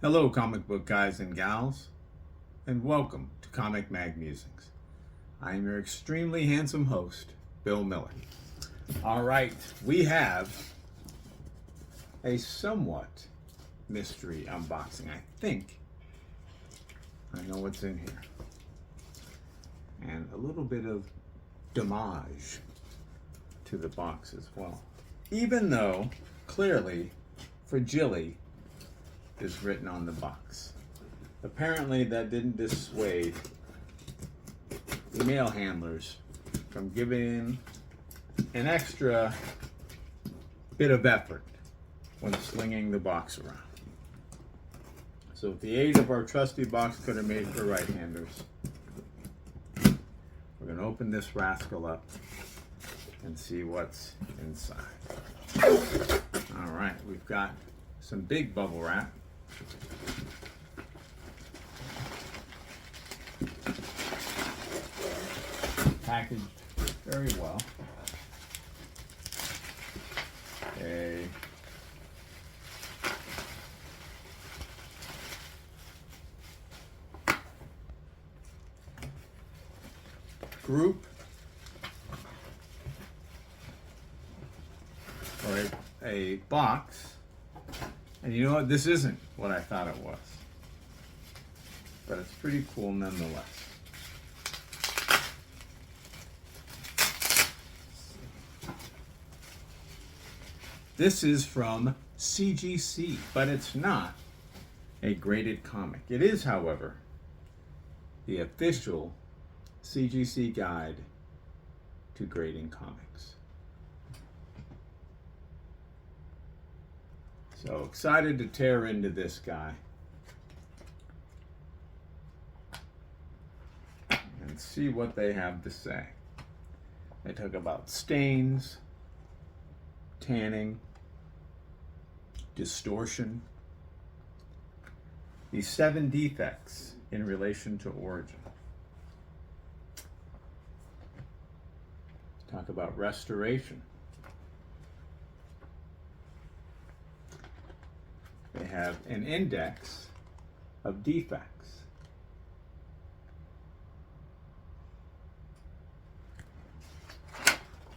Hello, comic book guys and gals, and welcome to Comic Mag Musings. I am your extremely handsome host, Bill Miller. All right, we have a somewhat mystery unboxing. I think I know what's in here. And a little bit of damage to the box as well. Even though, clearly, Fragile is written on the box. Apparently that didn't dissuade the mail handlers from giving an extra bit of effort when slinging the box around. So with the aid of our trusty box cutter made for right-handers, we're going to open this rascal up and see what's inside. All right, we've got some big bubble wrap. Packaged very well. A group or a box, and you know what, this isn't what I thought it was, but it's pretty cool nonetheless. This is from CGC, but it's not a graded comic. It is, however, the official CGC guide to grading comics. So excited to tear into this guy and see what they have to say. They talk about stains, tanning, distortion, the 7 defects in relation to origin. Talk about restoration. They have an index of defects.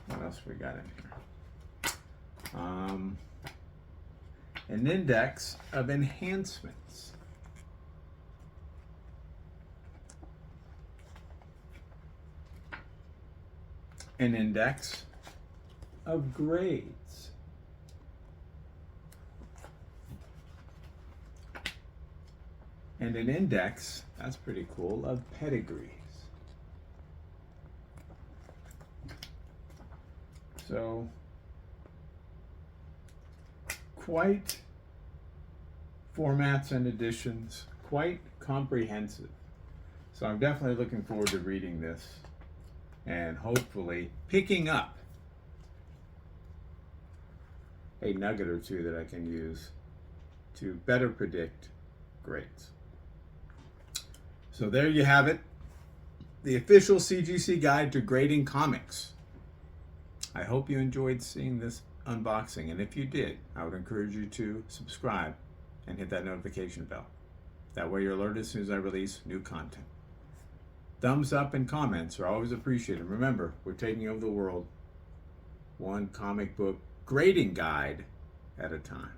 What else we got in here? An index of enhancements. An index of grades. And an index, that's pretty cool, of pedigrees. So, quite formats and editions, quite comprehensive. So I'm definitely looking forward to reading this and hopefully picking up a nugget or two that I can use to better predict grades. So there you have it, the official CGC guide to grading comics. I hope you enjoyed seeing this unboxing, and if you did, I would encourage you to subscribe and hit that notification bell. That way you're alerted as soon as I release new content. Thumbs up and comments are always appreciated. Remember, we're taking over the world one comic book grading guide at a time.